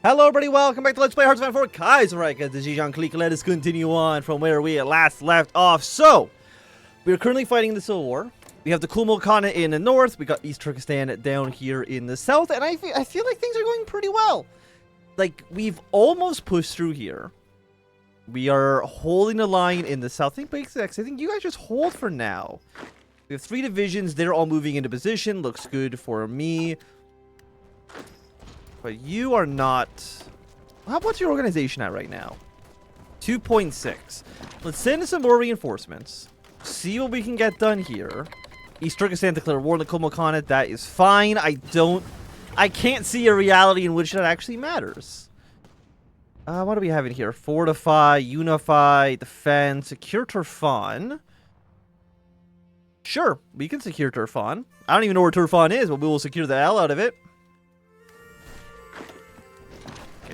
Hello everybody, welcome back to Let's Play Hearts of Iron 4 Kaiserreich as the Xinjiang clique. Let us continue on from where we last left off. So, we are currently fighting the Civil War. We have the Kumo Khanate in the north, we got East Turkestan down here in the south, and I feel like things are going pretty well. Like, we've almost pushed through here. We are holding the line in the south. I think you guys just hold for now. We have 3 divisions, they're all moving into position, looks good for me. But you are not... What's your organization at right now? 2.6. Let's send some more reinforcements. See what we can get done here. East Turkestan declare war on the Kumo Khanate. That is fine. I can't see a reality in which that actually matters. What do we have in here? Fortify, unify, defend, secure Turfan. Sure, we can secure Turfan. I don't even know where Turfan is, but we will secure the hell out of it.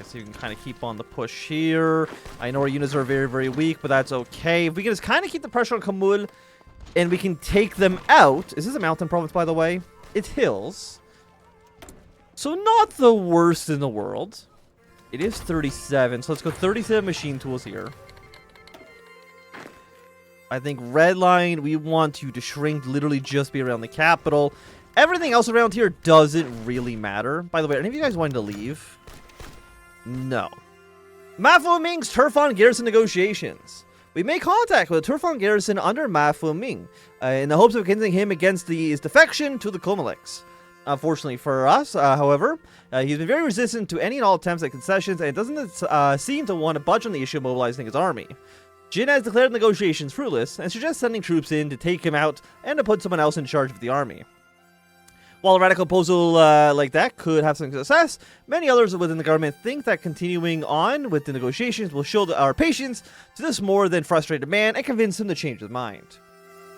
So you can kind of keep on the push here. I know our units are very, very weak, but that's okay. If we can just kind of keep the pressure on Kamul, and we can take them out. Is this a mountain province, by the way? It's hills. So not the worst in the world. It is 37, so let's go 37 machine tools here. I think red line, we want you to shrink, literally just be around the capital. Everything else around here doesn't really matter. By the way, are any of you guys wanting to leave? No. Mafu Ming's Turfan garrison negotiations. We made contact with a Turfan garrison under Mafu Ming in the hopes of convincing him against his defection to the Comelix. Unfortunately for us, however, he's been very resistant to any and all attempts at concessions and doesn't seem to want to budge on the issue of mobilizing his army. Jin has declared negotiations fruitless and suggests sending troops in to take him out and to put someone else in charge of the army. While a radical proposal like that could have some success, many others within the government think that continuing on with the negotiations will show our patience to this more than frustrated man and convince him to change his mind.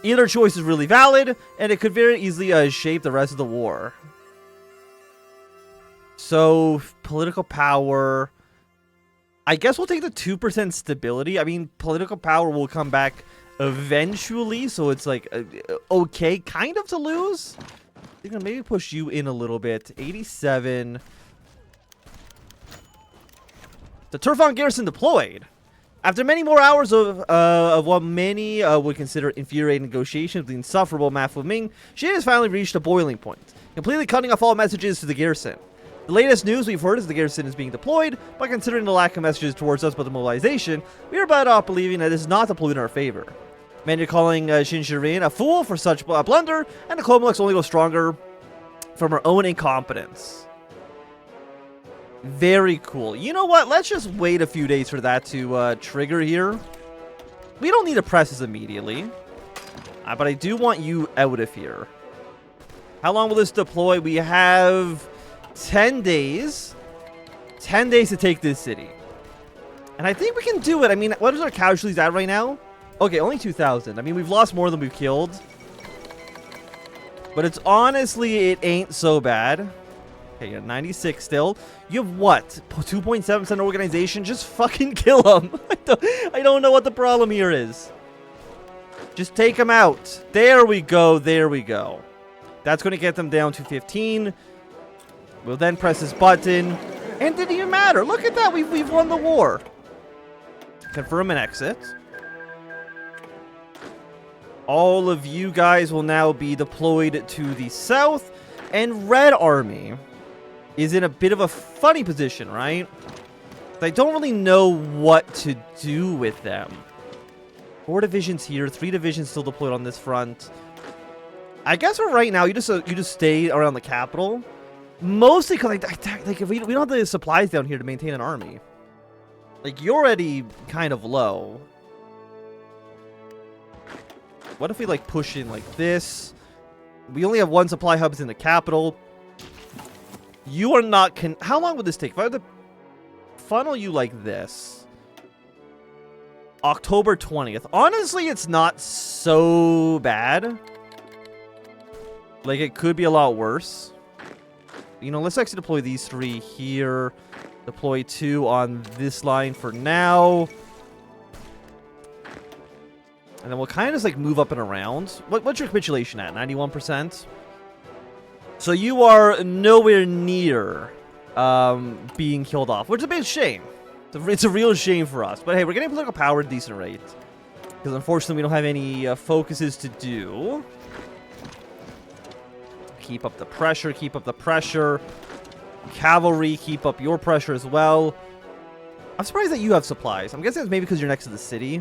Either choice is really valid, and it could very easily shape the rest of the war. So, political power... I guess we'll take the 2% stability. I mean, political power will come back eventually, so it's like, okay, kind of to lose. They're gonna maybe push you in a little bit. 87. The Turfan garrison deployed. After many more hours of what many would consider infuriating negotiations with the insufferable Mafu Ming, she has finally reached a boiling point, completely cutting off all messages to the garrison. The latest news we've heard is the garrison is being deployed, but considering the lack of messages towards us about the mobilization, we are better off believing that it is not deployed in our favor. Many are calling Xinjiang a fool for such blunder, and the Comelix only goes stronger from her own incompetence. Very cool. You know what? Let's just wait a few days for that to trigger here. We don't need to press this immediately, but I do want you out of here. How long will this deploy? We have 10 days. 10 days to take this city. And I think we can do it. I mean, what is our casualties at right now? Okay, only 2,000. I mean, we've lost more than we've killed. But it's honestly, it ain't so bad. Okay, you're 96 still. You have what? 2.7% organization? Just fucking kill them. I don't know what the problem here is. Just take them out. There we go. There we go. That's going to get them down to 15. We'll then press this button. And it didn't even matter. Look at that. We've won the war. Confirm an exit. All of you guys will now be deployed to the south, and Red Army is in a bit of a funny position, right? I don't really know what to do with them. 4 divisions here, 3 divisions still deployed on this front. I guess for right now, you just stay around the capital, mostly because like if we don't have the supplies down here to maintain an army. Like, you're already kind of low. What if we, like, push in like this? We only have 1 supply hubs in the capital. You are not... How long would this take? If I had to funnel you like this. October 20th. Honestly, it's not so bad. Like, it could be a lot worse. You know, let's actually deploy these 3 here. Deploy 2 on this line for now. And then we'll kind of just like move up and around. What's your capitulation at? 91%? So you are nowhere near being killed off, which is a big shame. It's a real shame for us. But hey, we're getting political power at a decent rate. Because unfortunately, we don't have any focuses to do. Keep up the pressure, keep up the pressure. Cavalry, keep up your pressure as well. I'm surprised that you have supplies. I'm guessing it's maybe because you're next to the city.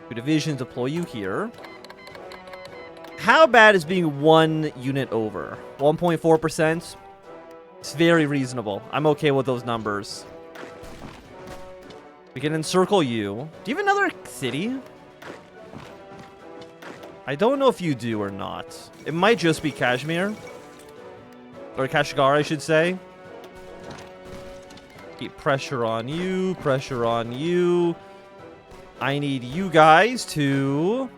2 divisions, deploy you here. How bad is being 1 unit over? 1.4%? It's very reasonable. I'm okay with those numbers. We can encircle you. Do you have another city? I don't know if you do or not. It might just be Kashmir. Or Kashgar, I should say. Keep pressure on you. Pressure on you. I need you guys to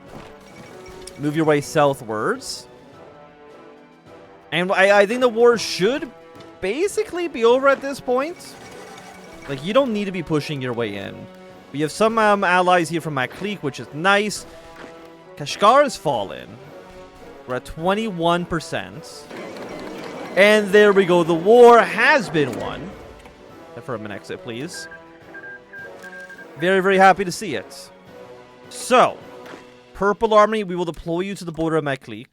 move your way southwards. And I think the war should basically be over at this point. Like, you don't need to be pushing your way in. We have some allies here from Maklik, which is nice. Kashgar has fallen. We're at 21%. And there we go. The war has been won. Affirm an exit, please. Very, very happy to see it. So, Purple Army, we will deploy you to the border of Maklik.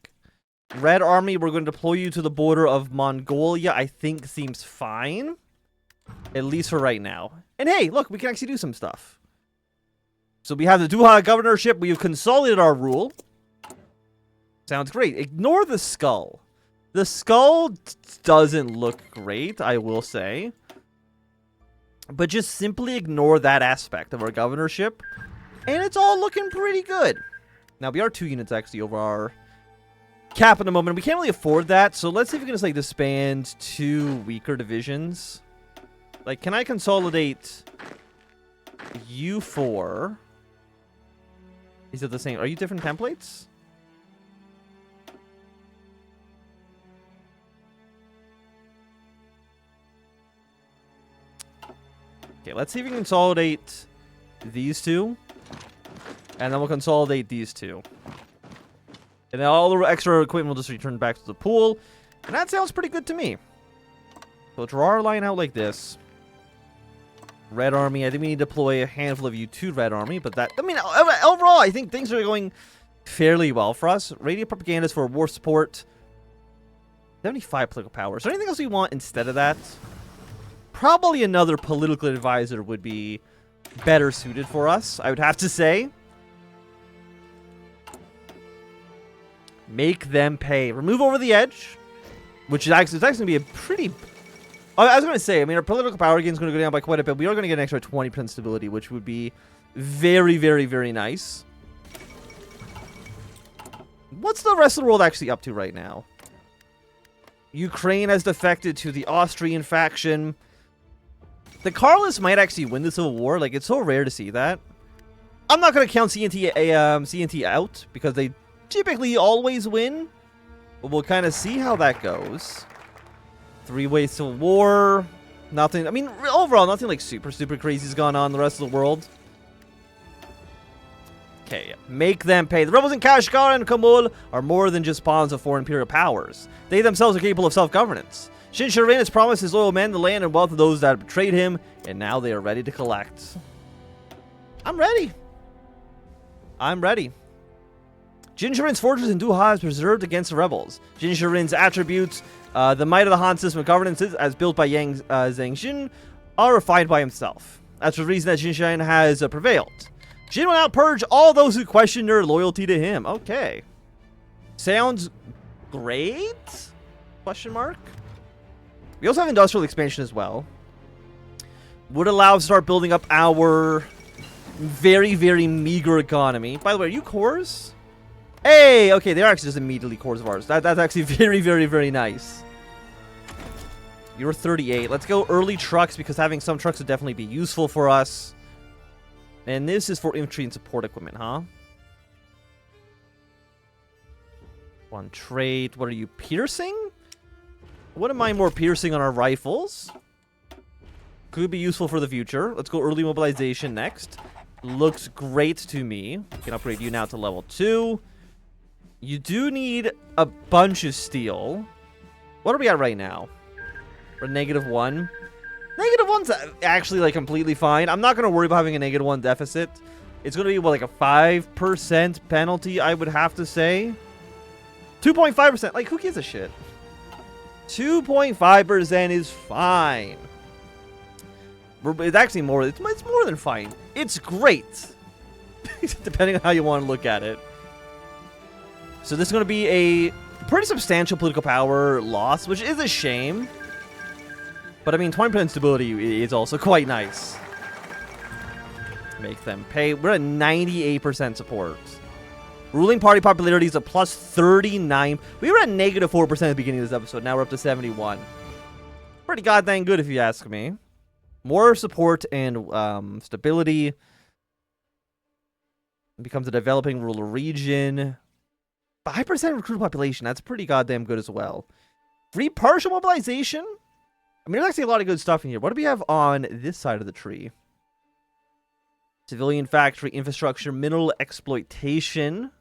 Red Army, we're going to deploy you to the border of Mongolia. I think seems fine. At least for right now. And hey, look, we can actually do some stuff. So we have the Duha governorship. We've consolidated our rule. Sounds great. Ignore the skull. The skull doesn't look great, I will say. But just simply ignore that aspect of our governorship. And it's all looking pretty good. Now, we are 2 units actually over our cap at the moment. We can't really afford that. So let's see if we can just like disband 2 weaker divisions. Like, can I consolidate you 4? Is it the same? Are you different templates? Okay, let's see if we can consolidate these 2. And then we'll consolidate these 2. And then all the extra equipment will just return back to the pool. And that sounds pretty good to me. So draw our line out like this. Red Army, I think we need to deploy a handful of you to Red Army. But that, I mean, overall, I think things are going fairly well for us. Radio propaganda is for war support. 75 political power. Is there anything else we want instead of that? Probably another political advisor would be better suited for us, I would have to say. Make them pay. Remove over the edge, which is actually going to be a pretty... I was going to say, I mean, our political power gain is going to go down by quite a bit. We are going to get an extra 20% stability, which would be very, very, very nice. What's the rest of the world actually up to right now? Ukraine has defected to the Austrian faction. The Carlists might actually win this civil war. Like, it's so rare to see that. I'm not going to count CNT out, because they typically always win. But we'll kind of see how that goes. 3-way civil war. Nothing, I mean, overall, nothing like super crazy has gone on in the rest of the world. Okay, make them pay. The rebels in Kashgar and Kamul are more than just pawns of foreign imperial powers. They themselves are capable of self-governance. Xinjiang has promised his loyal men the land and wealth of those that betrayed him, and now they are ready to collect. I'm ready. I'm ready. Xinjiang's fortress in Duha is preserved against the rebels. Xinjiang's attributes, the might of the Han system of governance as built by Zhang Xin, are refined by himself. That's the reason that Xinjiang has prevailed. Jin will now purge all those who question their loyalty to him. Okay. Sounds great? Question mark. We also have industrial expansion as well. Would allow us to start building up our very, very meager economy. By the way, are you cores? Hey! Okay, they're actually just immediately cores of ours. That's actually very, very, very nice. You're 38. Let's go early trucks, because having some trucks would definitely be useful for us. And this is for infantry and support equipment, huh? 1 trait. What are you, piercing? Wouldn't mind more piercing on our rifles. Could be useful for the future. Let's go early mobilization next. Looks great to me. We can upgrade you now to level 2. You do need a bunch of steel. What are we at right now? Or -1. -1's actually like completely fine. I'm not gonna worry about having a -1 deficit. It's gonna be what, like a 5% penalty, I would have to say. 2.5%. Like, who gives a shit? 2.5% is fine. It's actually more. It's more than fine. It's great. Depending on how you want to look at it. So this is going to be a pretty substantial political power loss, which is a shame. But I mean, 20% stability is also quite nice. Make them pay. We're at 98% support. Ruling party popularity is a +39. We were at -4% at the beginning of this episode. Now we're up to 71. Pretty goddamn good if you ask me. More support and stability. It becomes a developing rural region. 5% recruit population. That's pretty goddamn good as well. Free partial mobilization. I mean, there's actually a lot of good stuff in here. What do we have on this side of the tree? Civilian factory, infrastructure, mineral exploitation.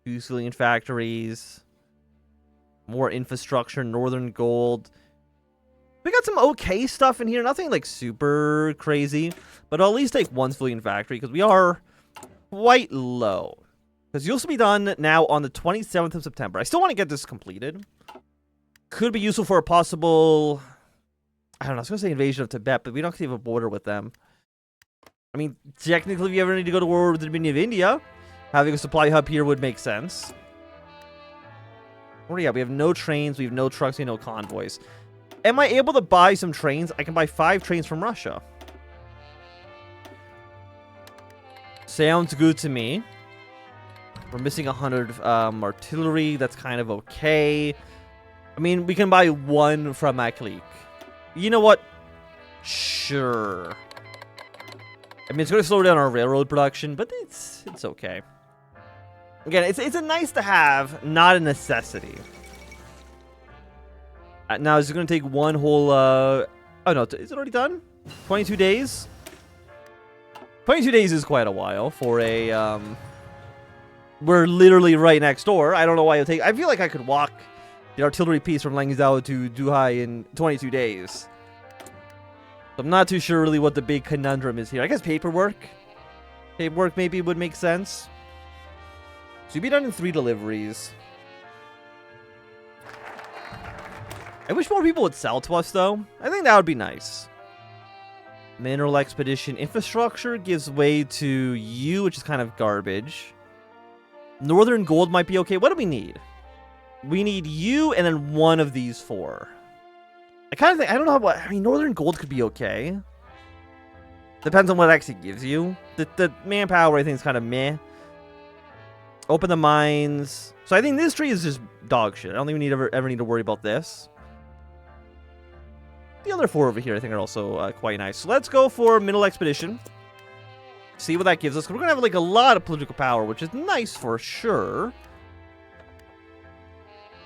2 civilian factories. More infrastructure, northern gold. We got some okay stuff in here. Nothing like super crazy. But I'll at least take 1 civilian factory because we are quite low. Because you'll be done now on the 27th of September. I still want to get this completed. Could be useful for a possible... I don't know. I was going to say invasion of Tibet, but we don't have a border with them. I mean, technically, if you ever need to go to war with the Dominion of India, having a supply hub here would make sense. What do we have? We have no trains, we have no trucks, we have no convoys. Am I able to buy some trains? I can buy 5 trains from Russia. Sounds good to me. We're missing 100 artillery. That's kind of okay. I mean, we can buy 1 from Aklik. You know what? Sure. I mean, it's going to slow down our railroad production, but it's okay. Again, it's a nice to have, not a necessity. Now, is it going to take one whole... Oh, no. Is it already done? 22 days? 22 days is quite a while for a... We're literally right next door. I don't know why it'll take... I feel like I could walk the artillery piece from Langzhou to Duhai in 22 days. So I'm not too sure really what the big conundrum is here. I guess paperwork. Paperwork maybe would make sense. So you'd be done in 3 deliveries. I wish more people would sell to us, though. I think that would be nice. Mineral expedition. Infrastructure gives way to you, which is kind of garbage. Northern gold might be okay. What do we need? We need you and then 1 of these 4. I kind of think... I don't know what... I mean, northern gold could be okay. Depends on what it actually gives you. The manpower, I think, is kind of meh. Open the mines. So I think this tree is just dog shit. I don't think we ever need to worry about this. The other 4 over here, I think, are also quite nice. So let's go for mineral expedition. See what that gives us. We're going to have, like, a lot of political power, which is nice for sure.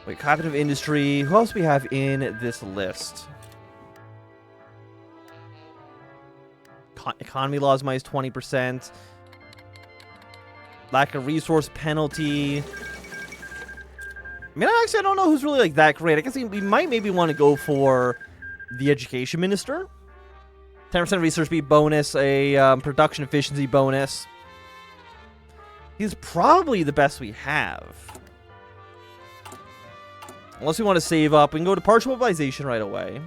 Wait, cooperative industry. Who else do we have in this list? Economy laws minus 20%. Lack of resource penalty. I mean, actually, I don't know who's really, like, that great. I guess we might maybe want to go for the education minister. 10% research speed bonus, a production efficiency bonus. He's probably the best we have. Unless we want to save up, we can go to partial mobilization right away.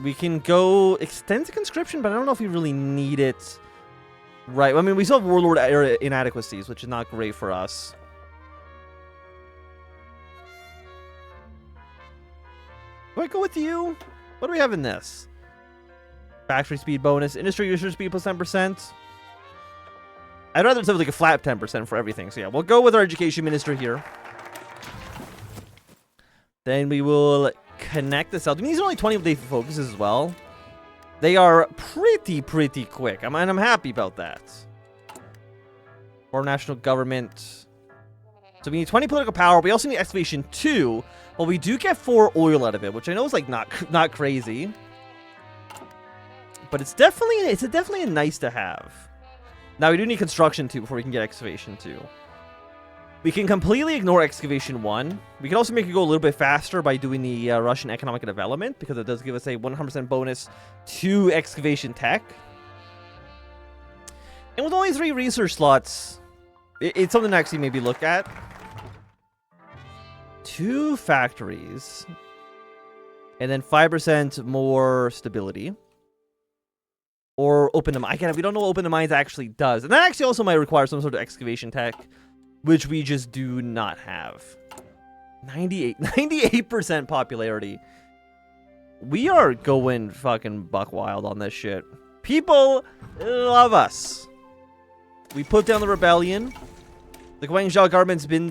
We can go extend to conscription, but I don't know if we really need it. Right, I mean, we still have warlord inadequacies, which is not great for us. Do I go with you? What do we have in this? Factory speed bonus, industry user speed plus 10%. I'd rather have like a flat 10% for everything. So yeah, we'll go with our education minister here. Then we will connect this out. These are only 20-day focuses as well. They are pretty quick. I'm happy about that. Foreign national government. So we need 20 political power. We also need excavation 2. Well, we do get 4 oil out of it, which I know is like not crazy. But it's definitely a nice to have. Now we do need construction 2 before we can get excavation 2. We can completely ignore Excavation 1. We can also make it go a little bit faster by doing the Russian Economic Development, because it does give us a 100% bonus to Excavation Tech. And with only 3 research slots, it's something to actually maybe look at. 2 factories. And then 5% more stability. Or open the mine. Again, we don't know what open the mines actually does. And that actually also might require some sort of excavation tech, which we just do not have. 98% popularity. We are going fucking buck wild on this shit. People love us. We put down the rebellion. The Guangzhou government's been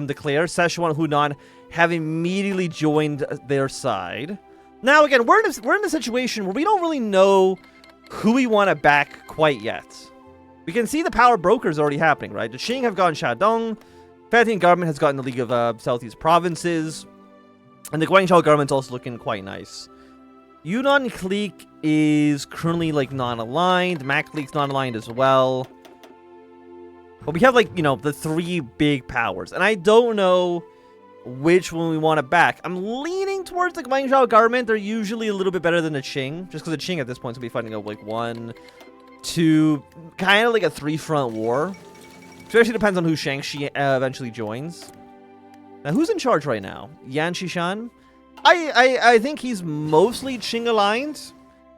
declared. Szechuan, Hunan have immediately joined their side. Now, again, we're in a situation where we don't really know who we want to back quite yet. We can see the power brokers already happening, right? The Qing have gotten Shandong. Fatih government has gotten the League of Southeast Provinces. And the Guangzhou government's also looking quite nice. Yunnan clique is currently, like, non-aligned. Mac clique's non-aligned as well. But we have, like, you know, the 3 big powers. And I don't know which one we want to back. I'm leaning towards the Guangzhou government. They're usually a little bit better than the Qing. Just because the Qing at this point is going to be fighting over, like, 1, 2, kind of like a 3-front war. Especially depends on who Shangxi eventually joins. Now, who's in charge right now? Yan Shishan? I think he's mostly Qing aligned.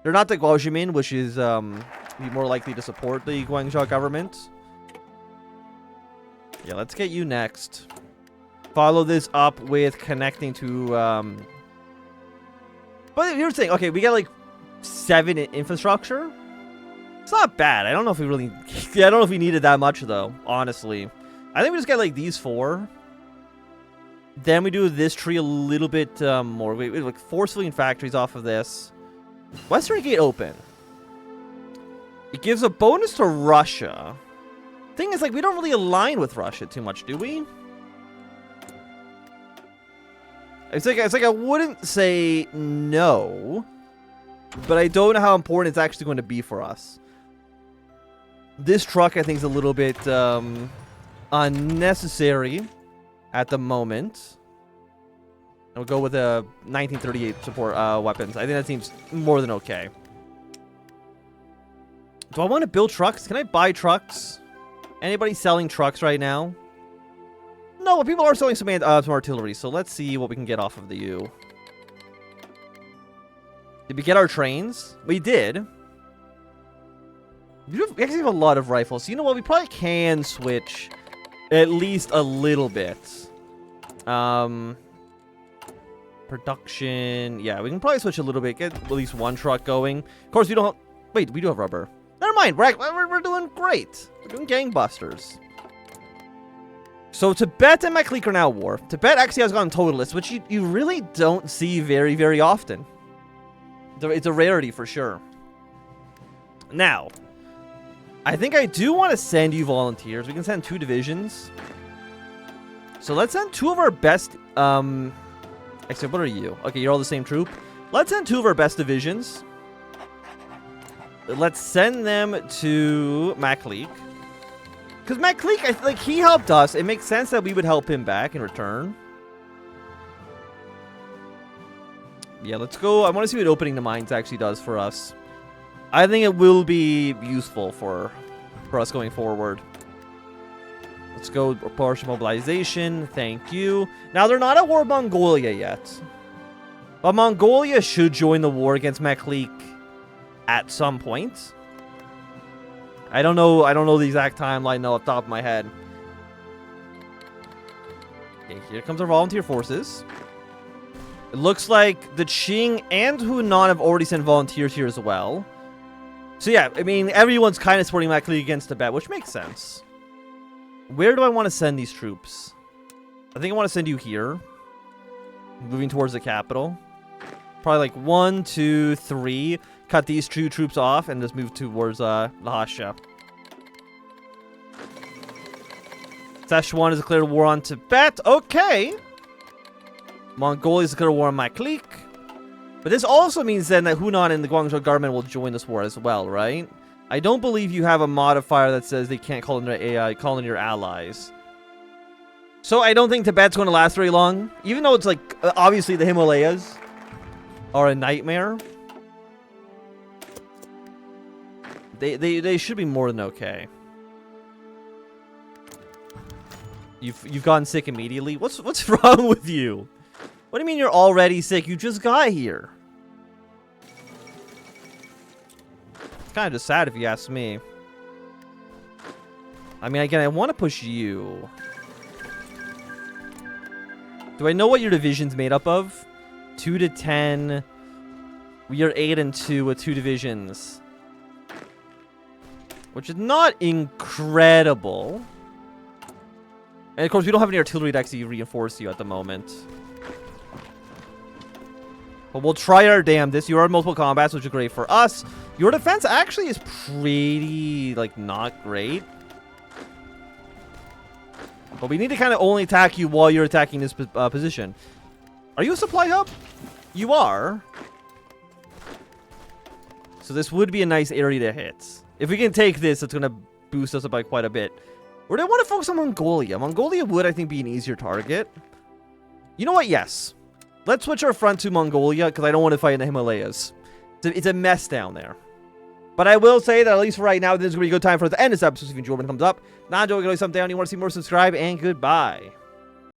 They're not the Guojimin, which is more likely to support the Guangzhou government. Yeah, let's get you next. Follow this up with connecting to... But here's the thing. Okay, we got like 7 infrastructure. It's not bad. I don't know if we really... I don't know if we needed that much, though, honestly. I think we just get like these 4. Then we do this tree a little bit more. We have like 4 civilian factories off of this. Western Gate open. It gives a bonus to Russia. Thing is, like, we don't really align with Russia too much, do we? It's like I wouldn't say no, but I don't know how important it's actually going to be for us. This truck, I think, is a little bit unnecessary at the moment. I'll go with a 1938 support weapons. I think that seems more than okay. Do I want to build trucks? Can I buy trucks? Anybody selling trucks right now? No, but people are selling some artillery, so let's see what we can get off of the U. Did we get our trains? We did. We actually have a lot of rifles. So you know what? We probably can switch at least a little bit. Production. Yeah, we can probably switch a little bit. Get at least 1 truck going. Of course, we don't... Wait, we do have rubber. Never mind. We're doing great. We're doing gangbusters. So Tibet and Maklik are now at war. Tibet actually has gone totalist, which you really don't see very, very often. It's a rarity for sure. Now, I think I do want to send you volunteers. We can send 2 divisions. So let's send 2 of our best... Actually, what are you? Okay, you're all the same troop. Let's send 2 of our best divisions. Let's send them to Maklik. Because Maklik, I feel like he helped us. It makes sense that we would help him back in return. Yeah, let's go. I want to see what opening the mines actually does for us. I think it will be useful for us going forward. Let's go partial mobilization. Thank you. Now, they're not at war with Mongolia yet. But Mongolia should join the war against Maklik at some point. I don't know the exact timeline now off the top of my head. Okay, here comes our volunteer forces. It looks like the Qing and Hunan have already sent volunteers here as well. So yeah, I mean, everyone's kind of supporting Maklik against Tibet, which makes sense. Where do I want to send these troops? I think I want to send you here. Moving towards the capital. Probably like 1, 2, 3. Cut these 2 troops off and just move towards Lhasa. Szechuan has declared war on Tibet. Okay. Mongolia has declared war on Maklik. But this also means then that Hunan and the Guangzhou government will join this war as well, right? I don't believe you have a modifier that says they can't call in your allies. So I don't think Tibet's going to last very long. Even though it's like, obviously the Himalayas are a nightmare. They should be more than okay. You've gotten sick immediately? What's wrong with you? What do you mean you're already sick? You just got here. It's kind of just sad if you ask me. I mean, again, I want to push you. Do I know what your division's made up of? 2 to 10. We are 8 and 2 with 2 divisions. Which is not incredible. And of course, we don't have any artillery to actually reinforce you at the moment. But we'll try our damnedest. You are in multiple combats, which is great for us. Your defense actually is pretty, like, not great. But we need to kind of only attack you while you're attacking this position. Are you a supply hub? You are. So this would be a nice area to hit. If we can take this, it's going to boost us up by quite a bit. Or do I want to focus on Mongolia? Mongolia would, I think, be an easier target. You know what? Yes. Let's switch our front to Mongolia, because I don't want to fight in the Himalayas. It's a mess down there. But I will say that at least for right now, this is going to be a good time for us to end this episode. So if you enjoyed, thumbs up. Not enjoying, thumbs down. You want to see more, subscribe, and goodbye.